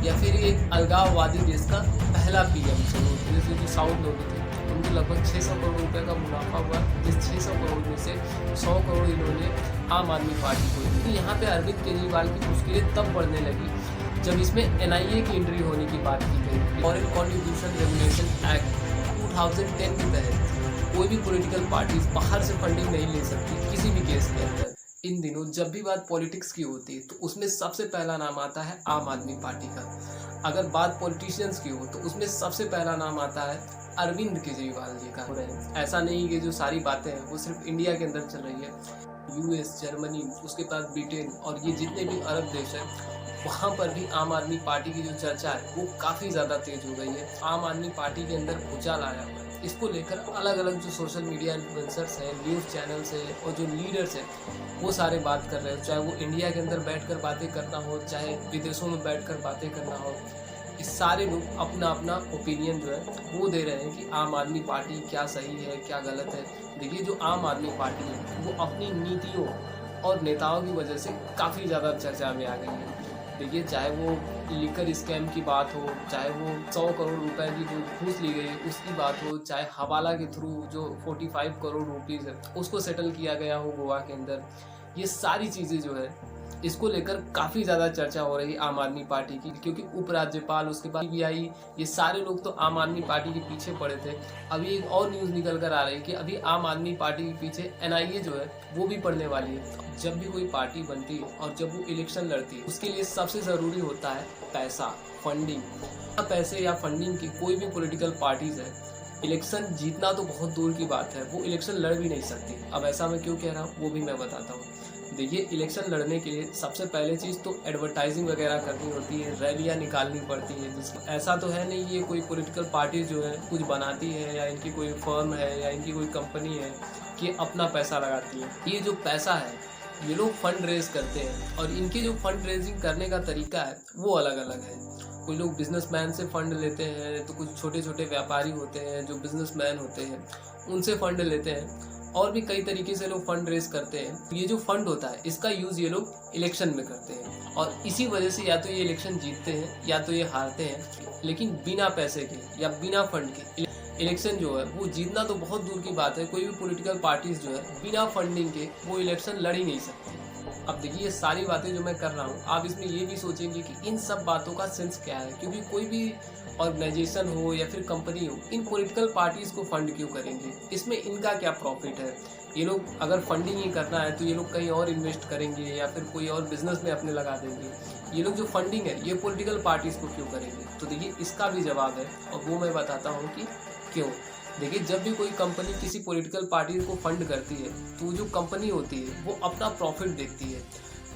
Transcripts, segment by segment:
या फिर एक अलगाववादी देश का पहला पीएम चुनो। जैसे जो साउथ लोग थे उनको लगभग 600 करोड़ रुपए का मुनाफा हुआ, जिस 600 करोड़ में से 100 करोड़ इन्होंने आम आदमी पार्टी को दी। तो यहाँ पे अरविंद केजरीवाल की मुश्किलें तब बढ़ने लगी जब इसमें एनआईए की एंट्री होने की बात की गई। फॉरेन कॉन्ट्रीब्यूशन रेगुलेशन एक्ट 2010 के तहत कोई भी पॉलिटिकल पार्टीज बाहर से फंडिंग नहीं ले सकती किसी भी केस के अंदर। इन दिनों जब भी बात पॉलिटिक्स की होती है तो उसमें सबसे पहला नाम आता है आम आदमी पार्टी का। अगर बात पॉलिटिशियंस की हो तो उसमें सबसे पहला नाम आता है अरविंद केजरीवाल जी का। ऐसा नहीं कि जो सारी बातें हैं वो सिर्फ इंडिया के अंदर चल रही है। यूएस, जर्मनी, उसके बाद ब्रिटेन और ये जितने भी अरब देश हैं वहाँ पर भी आम आदमी पार्टी की जो चर्चा है वो काफ़ी ज़्यादा तेज हो गई है। आम आदमी पार्टी के अंदर भूचाल आया हुआ है। इसको लेकर अलग अलग जो सोशल मीडिया इन्फ्लुएंसर्स हैं, न्यूज़ चैनल्स हैं और जो लीडर्स हैं वो सारे बात कर रहे हो, चाहे वो इंडिया के अंदर बैठकर बातें करना हो, चाहे विदेशों में बैठकर बातें करना हो। इस सारे लोग अपना अपना ओपिनियन जो है वो दे रहे हैं कि आम आदमी पार्टी क्या सही है क्या गलत है। देखिए जो आम आदमी पार्टी है वो अपनी नीतियों और नेताओं की वजह से काफ़ी ज़्यादा चर्चा में आ गई है। देखिए चाहे वो लिकर स्कैम की बात हो, चाहे वो 100 करोड़ रुपए की जो घूस ली गई उसकी बात हो, चाहे हवाला के थ्रू जो 45 करोड़ रुपीज़ है उसको सेटल किया गया हो गोवा के अंदर, ये सारी चीज़ें जो है इसको लेकर काफ़ी ज़्यादा चर्चा हो रही है आम आदमी पार्टी की। क्योंकि उपराज्यपाल, उसके बाद सीबीआई, ये सारे लोग तो आम आदमी पार्टी के पीछे पड़े थे। अभी एक और न्यूज़ निकल कर आ रही है कि अभी आम आदमी पार्टी के पीछे एनआईए जो है वो भी पड़ने वाली है। जब भी कोई पार्टी बनती है और जब वो इलेक्शन लड़ती है उसके लिए सबसे ज़रूरी होता है पैसा, फंडिंग। पैसे या फंडिंग की कोई भी पॉलिटिकल पार्टीज है, इलेक्शन जीतना तो बहुत दूर की बात है, वो इलेक्शन लड़ भी नहीं सकती। अब ऐसा मैं क्यों कह रहा हूँ वो भी मैं बताता हूँ। देखिए इलेक्शन लड़ने के लिए सबसे पहले चीज़ तो एडवर्टाइजिंग वगैरह करनी होती है, रैलियाँ निकालनी पड़ती है। जिसमें ऐसा तो है नहीं ये कोई पॉलिटिकल पार्टी जो है कुछ बनाती है या इनकी कोई फर्म है या इनकी कोई कंपनी है कि अपना पैसा लगाती है। ये जो पैसा है ये लोग फंड रेज करते हैं और इनके जो फंड रेजिंग करने का तरीका है वो अलग अलग है। कोई लोग बिजनेसमैन से फंड लेते हैं, तो कुछ छोटे छोटे व्यापारी होते हैं जो बिजनेसमैन होते हैं उनसे फंड लेते हैं, और भी कई तरीके से लोग फंड रेज करते हैं। ये जो फंड होता है इसका यूज़ ये लोग इलेक्शन में करते हैं और इसी वजह से या तो ये इलेक्शन जीतते हैं या तो ये हारते हैं। लेकिन बिना पैसे के या बिना फंड के इलेक्शन जो है वो जीतना तो बहुत दूर की बात है। कोई भी पॉलिटिकल पार्टीज जो है बिना फंडिंग के वो इलेक्शन लड़ ही नहीं सकती। अब देखिए ये सारी बातें जो मैं कर रहा हूँ आप इसमें ये भी सोचेंगे कि इन सब बातों का सेंस क्या है, क्योंकि कोई भी ऑर्गेनाइजेशन हो या फिर कंपनी हो इन पॉलिटिकल पार्टीज को फंड क्यों करेंगे, इसमें इनका क्या प्रॉफिट है। ये लोग अगर फंडिंग ही करना है तो ये लोग कहीं और इन्वेस्ट करेंगे या फिर कोई और बिजनेस में अपने लगा देंगे। ये लोग जो फंडिंग है ये पॉलिटिकल पार्टीज को क्यों करेंगे, तो देखिए इसका भी जवाब है और वो मैं बताता हूँ कि क्यों। देखिए जब भी कोई कंपनी किसी पॉलिटिकल पार्टी को फंड करती है तो जो कंपनी होती है वो अपना प्रॉफिट देखती है।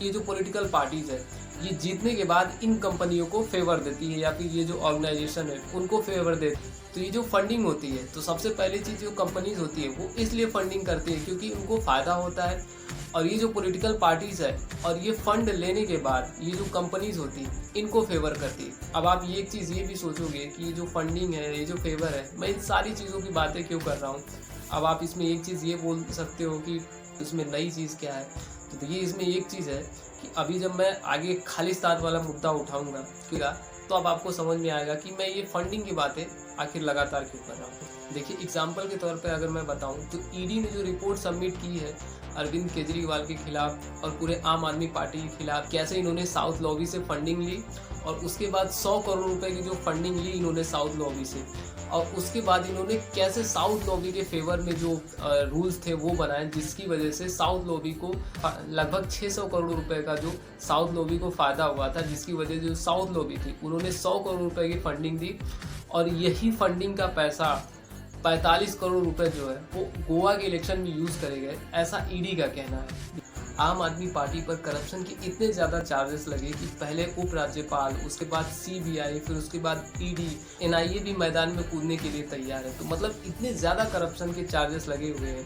ये जो पॉलिटिकल पार्टीज है ये जीतने के बाद इन कंपनियों को फेवर देती है या फिर ये जो ऑर्गेनाइजेशन है उनको फेवर देती है। तो ये जो फंडिंग होती है तो सबसे पहली चीज़ जो कंपनीज होती है वो इसलिए फंडिंग करती है क्योंकि उनको फ़ायदा होता है। और ये जो पॉलिटिकल पार्टीज है और ये फंड लेने के बाद ये जो कंपनीज होती है इनको फेवर करती है। अब आप ये एक चीज़ ये भी सोचोगे कि ये जो फंडिंग है, ये जो फेवर है, मैं इन सारी चीज़ों की बातें क्यों कर रहा हूँ। अब आप इसमें एक चीज़ ये बोल सकते हो कि इसमें नई चीज़ क्या है, तो देखिए इसमें एक चीज़ है कि अभी जब मैं आगे खालिस्तान वाला मुद्दा उठाऊँगा तो अब आपको समझ में आएगा कि मैं ये फंडिंग की बातें आखिर लगातार क्यों कर रहा हूँ। देखिए एग्जाम्पल के तौर पे अगर मैं बताऊँ तो ईडी ने जो रिपोर्ट सबमिट की है अरविंद केजरीवाल के खिलाफ और पूरे आम आदमी पार्टी के खिलाफ, कैसे इन्होंने साउथ लॉबी से फंडिंग ली और उसके बाद 100 करोड़ रुपए की जो फंडिंग ली इन्होंने साउथ लॉबी से, और उसके बाद इन्होंने कैसे साउथ लॉबी के फेवर में जो रूल्स थे वो बनाए जिसकी वजह से साउथ लॉबी को लगभग 600 करोड़ रुपए का जो साउथ लॉबी को फ़ायदा हुआ था, जिसकी वजह जो साउथ लॉबी थी उन्होंने 100 करोड़ रुपए की फंडिंग दी और यही फंडिंग का पैसा 45 करोड़ रुपए जो है वो गोवा के इलेक्शन में यूज़ करे गए, ऐसा ईडी का कहना है। आम आदमी पार्टी पर करप्शन के इतने ज़्यादा चार्जेस लगे कि पहले उपराज्यपाल, उसके बाद सीबीआई, फिर उसके बाद ईडी, एनआईए भी मैदान में कूदने के लिए तैयार है। तो मतलब इतने ज़्यादा करप्शन के चार्जेस लगे हुए हैं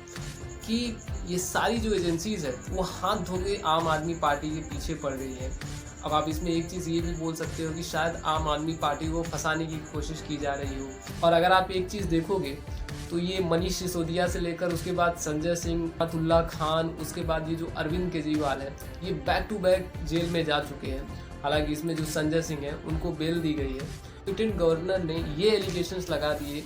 कि ये सारी जो एजेंसीज है वो हाथ धो के आम आदमी पार्टी के पीछे पड़ गई है। अब आप इसमें एक चीज़ ये भी बोल सकते हो कि शायद आम आदमी पार्टी को फंसाने की कोशिश की जा रही हो। और अगर आप एक चीज़ देखोगे तो ये मनीष सिसोदिया से लेकर उसके बाद संजय सिंह, अतुल्ला खान, उसके बाद ये जो अरविंद केजरीवाल है ये बैक टू बैक जेल में जा चुके हैं हालांकि इसमें जो संजय सिंह है उनको बेल दी गई है। लेफ्टिनेंट गवर्नर ने ये एलिगेशंस लगा दिए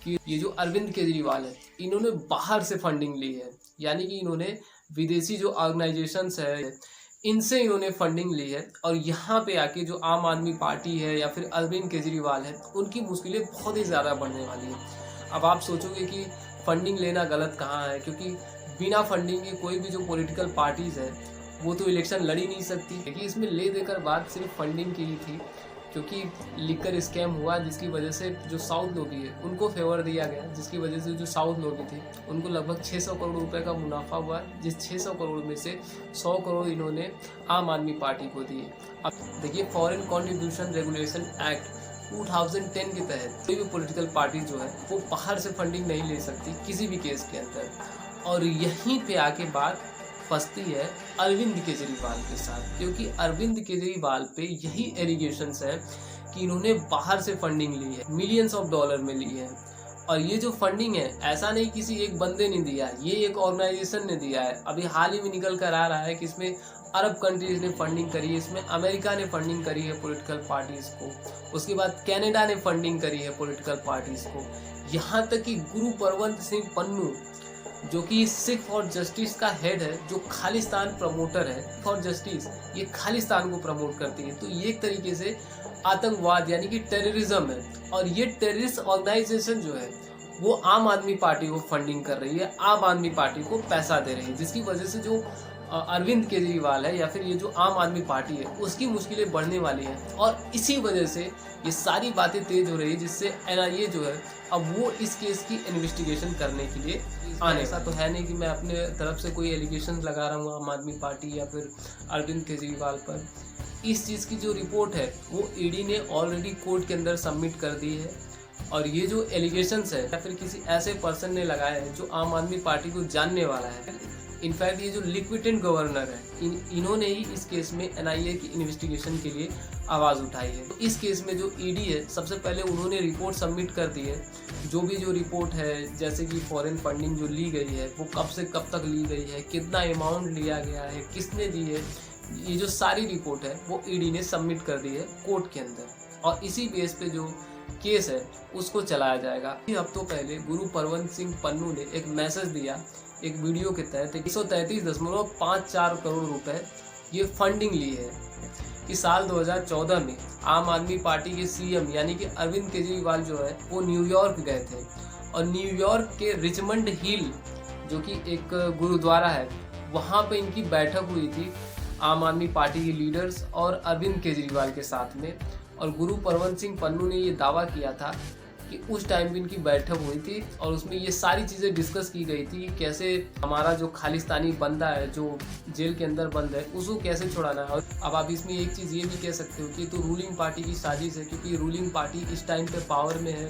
कि ये जो अरविंद केजरीवाल है इन्होंने बाहर से फंडिंग ली है, यानी कि इन्होंने विदेशी जो ऑर्गेनाइजेशंस है इनसे इन्होंने फंडिंग ली है और यहाँ पे आके जो आम आदमी पार्टी है या फिर अरविंद केजरीवाल है उनकी मुश्किलें बहुत ही ज़्यादा बढ़ने वाली है। अब आप सोचोगे कि फंडिंग लेना गलत कहाँ है, क्योंकि बिना फंडिंग के कोई भी जो पॉलिटिकल पार्टीज़ है वो तो इलेक्शन लड़ ही नहीं सकती। क्योंकि इसमें ले देकर बात सिर्फ फंडिंग की ही थी, क्योंकि लिकर स्कैम हुआ जिसकी वजह से जो साउथ लोगी है उनको फेवर दिया गया, जिसकी वजह से जो साउथ लोगी थी उनको लगभग 600 करोड़ रुपए का मुनाफा हुआ, जिस 600 करोड़ में से 100 करोड़ इन्होंने आम आदमी पार्टी को दिए। अब देखिए, फॉरेन कॉन्ट्रीब्यूशन रेगुलेशन एक्ट 2010 के तहत कोई भी पॉलिटिकल पार्टी जो है वो बाहर से फंडिंग नहीं ले सकती किसी भी केस के अंदर। और यहीं पे आके बात फंसती है अरविंद केजरीवाल के साथ, क्योंकि अरविंद केजरीवाल पे यही एलिगेशंस है कि इन्होंने बाहर से फंडिंग ली है, मिलियंस ऑफ डॉलर में ली है। और ये जो फंडिंग है ऐसा नहीं किसी एक बंदे ने दिया, ये एक ऑर्गेनाइजेशन ने दिया है। अभी हाल ही में निकल कर आ रहा है कि इसमें अरब कंट्रीज ने फंडिंग करी है, इसमें अमेरिका ने फंडिंग करी है पॉलिटिकल पार्टीज को, उसके बाद कनाडा ने फंडिंग करी है पॉलिटिकल पार्टीज को। यहाँ तक कि गुरु परवंत सिंह पन्नू जो कि सिख फॉर जस्टिस का हेड है, जो खालिस्तान प्रमोटर है, फॉर जस्टिस ये खालिस्तान को प्रमोट करती है, तो ये एक तरीके से आतंकवाद यानी कि टेररिज्म है। और ये टेररिस्ट ऑर्गेनाइजेशन जो है वो आम आदमी पार्टी को फंडिंग कर रही है, आम आदमी पार्टी को पैसा दे रही है, जिसकी वजह से जो अरविंद केजरीवाल है या फिर ये जो आम आदमी पार्टी है उसकी मुश्किलें बढ़ने वाली हैं। और इसी वजह से ये सारी बातें तेज हो रही है, जिससे एनआईए जो है अब वो इस केस की इन्वेस्टिगेशन करने के लिए आने। ऐसा तो है नहीं कि मैं अपने तरफ से कोई एलिगेशन लगा रहा हूँ आम आदमी पार्टी या फिर अरविंद केजरीवाल पर। इस चीज़ की जो रिपोर्ट है वो ईडी ने ऑलरेडी कोर्ट के अंदर सबमिट कर दी है। और ये जो एलिगेशंस है या फिर किसी ऐसे पर्सन ने लगाया है जो आम आदमी पार्टी को जानने वाला है, इनफैक्ट ये जो लेफ्टिनेंट गवर्नर है इन्होंने ही इस केस में एनआईए की इन्वेस्टिगेशन के लिए आवाज़ उठाई है। तो इस केस में जो ईडी है सबसे पहले उन्होंने रिपोर्ट सबमिट कर दी है। जो भी जो रिपोर्ट है, जैसे कि फॉरेन फंडिंग जो ली गई है वो कब से कब तक ली गई है, कितना अमाउंट लिया गया है, किसने दी है, ये जो सारी रिपोर्ट है वो ईडी ने सबमिट कर दी है कोर्ट के अंदर। और इसी बेस पे जो केस है उसको चलाया जाएगा। हफ्तों पहले गुरु परवंत सिंह पन्नू ने एक मैसेज दिया एक वीडियो के तहत 133.54 करोड़ रुपए ये फंडिंग ली है कि साल 2014 में आम आदमी पार्टी के सीएम यानी कि अरविंद केजरीवाल जो है वो न्यूयॉर्क गए थे और न्यूयॉर्क के रिचमंड हिल जो कि एक गुरुद्वारा है वहाँ पे इनकी बैठक हुई थी आम आदमी पार्टी के लीडर्स और अरविंद केजरीवाल के साथ में। और गुरु परवंत सिंह पन्नू ने ये दावा किया था कि उस टाइम भी इनकी बैठक हुई थी और उसमें ये सारी चीज़ें डिस्कस की गई थी कि कैसे हमारा जो खालिस्तानी बंदा है जो जेल के अंदर बंद है उसको कैसे छुड़ाना है। और अब आप इसमें एक चीज़ ये भी कह सकते हो कि तो रूलिंग पार्टी की साजिश है, क्योंकि रूलिंग पार्टी इस टाइम पे पावर में है,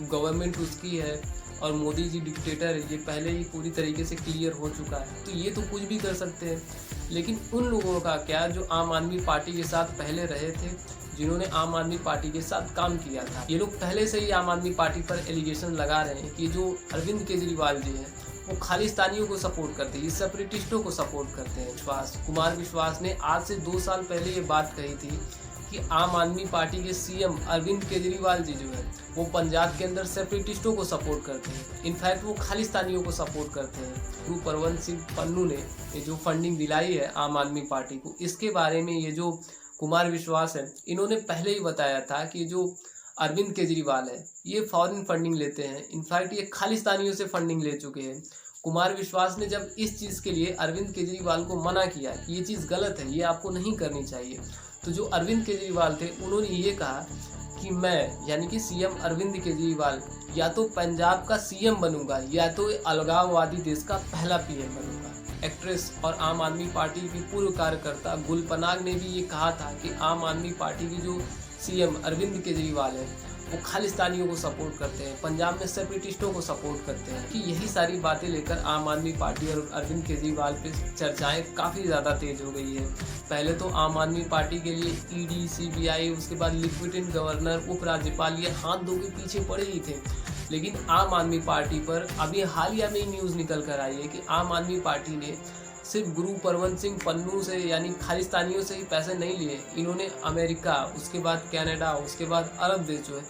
गवर्नमेंट उसकी है और मोदी जी डिक्टेटर है, ये पहले ही पूरी तरीके से क्लियर हो चुका है। तो ये तो कुछ भी कर सकते हैं, लेकिन उन लोगों का क्या जो आम आदमी पार्टी के साथ पहले रहे थे, जिन्होंने आम आदमी पार्टी के साथ काम किया था, ये लोग पहले से ही आम आदमी पार्टी पर एलिगेशन लगा रहे हैं कि जो अरविंद केजरीवाल जी हैं वो खालिस्तानियों को सपोर्ट करते हैं, सेपरेटिस्टों को सपोर्ट करते हैं। कुमार विश्वास ने आज से 2 साल पहले ये बात कही थी कि आम आदमी पार्टी के सीएम अरविंद केजरीवाल जी जो है वो पंजाब के अंदर सेपरेटिस्टों को सपोर्ट करते हैं, इनफैक्ट वो खालिस्तानियों को सपोर्ट करते हैं। गुरु परवंत सिंह पन्नू ने ये जो फंडिंग दिलाई है आम आदमी पार्टी को, इसके बारे में ये जो कुमार विश्वास है इन्होंने पहले ही बताया था कि जो अरविंद केजरीवाल है ये फॉरेन फंडिंग लेते हैं, इनफैक्ट ये खालिस्तानियों से फंडिंग ले चुके हैं। कुमार विश्वास ने जब इस चीज़ के लिए अरविंद केजरीवाल को मना किया कि ये चीज़ गलत है, ये आपको नहीं करनी चाहिए, तो जो अरविंद केजरीवाल थे उन्होंने ये कहा कि मैं यानी कि सीएम अरविंद केजरीवाल या तो पंजाब का सीएम बनूंगा या तो अलगाववादी देश का पहला पीएम बनूंगा। एक्ट्रेस और आम आदमी पार्टी की पूर्व कार्यकर्ता गुल पनाग ने भी ये कहा था कि आम आदमी पार्टी की जो सीएम अरविंद केजरीवाल है वो खालिस्तानियों को सपोर्ट करते हैं, पंजाब में सेपरेटिस्टों को सपोर्ट करते हैं। कि यही सारी बातें लेकर आम आदमी पार्टी और अरविंद केजरीवाल पे चर्चाएं काफ़ी ज़्यादा तेज हो गई है। पहले तो आम आदमी पार्टी के लिए ईडी, सीबीआई, उसके बाद लेफ्टिनेंट गवर्नर, उपराज्यपाल ये हाथ धो के पीछे पड़े ही थे, लेकिन आम आदमी पार्टी पर अभी हालिया में न्यूज़ निकल कर आई है कि आम आदमी पार्टी ने सिर्फ गुरु परवंत सिंह पन्नू से यानी खालिस्तानियों से ही पैसे नहीं लिए, इन्होंने अमेरिका, उसके बाद कनाडा, उसके बाद अरब देश जो है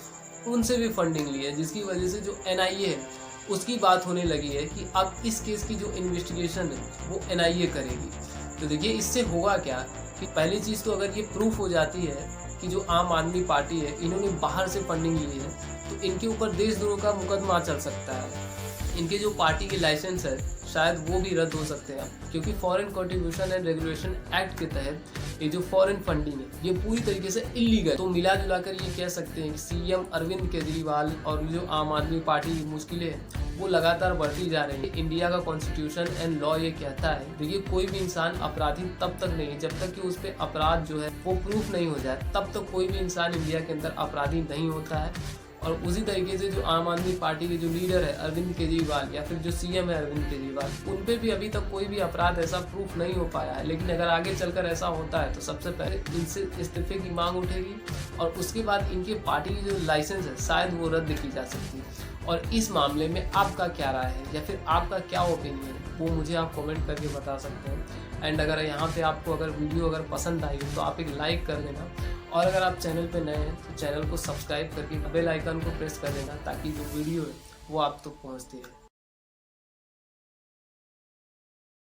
उनसे भी फंडिंग ली है, जिसकी वजह से जो NIA है उसकी बात होने लगी है कि अब इस केस की जो इन्वेस्टिगेशन है वो NIA करेगी। तो देखिए इससे होगा क्या कि पहली चीज़ तो अगर ये प्रूफ हो जाती है कि जो आम आदमी पार्टी है इन्होंने बाहर से फंडिंग ली है, तो इनके ऊपर देशद्रोह का मुकदमा चल सकता है। इनके जो पार्टी के लाइसेंस है शायद वो भी रद्द हो सकते हैं, क्योंकि foreign contribution and regulation act के तहत ये जो फॉरेन फंडिंग है ये पूरी तरीके से इलीगल। तो मिला जुला कर ये कह सकते हैं कि CM अरविंद केजरीवाल और जो आम आदमी पार्टी की मुश्किलें हैं वो लगातार बढ़ती जा रही है। इंडिया का कॉन्स्टिट्यूशन एंड लॉ ये कहता है, देखिए कोई भी इंसान अपराधी तब तक नहीं, जब तक कि उस पर अपराध जो है वो प्रूफ नहीं हो जाए, तब तक कोई भी इंसान इंडिया के अंदर अपराधी नहीं होता है। और उसी तरीके से जो आम आदमी पार्टी के जो लीडर है अरविंद केजरीवाल या फिर जो CM है अरविंद केजरीवाल, उन पे भी अभी तक कोई भी अपराध ऐसा प्रूफ नहीं हो पाया है। लेकिन अगर आगे चलकर ऐसा होता है तो सबसे पहले इनसे इस्तीफे की मांग उठेगी और उसके बाद इनके पार्टी की जो लाइसेंस है शायद वो रद्द की जा सकती है। और इस मामले में आपका क्या राय है या फिर आपका क्या ओपिनियन है वो मुझे आप कमेंट करके बता सकते हैं। एंड अगर यहाँ पे आपको अगर वीडियो अगर पसंद आई तो आप एक लाइक कर देना, और अगर आप चैनल पे नए हैं तो चैनल को सब्सक्राइब करके बेल आइकन को प्रेस कर देना, ताकि जो वीडियो है वो आप तक पहुँचती है।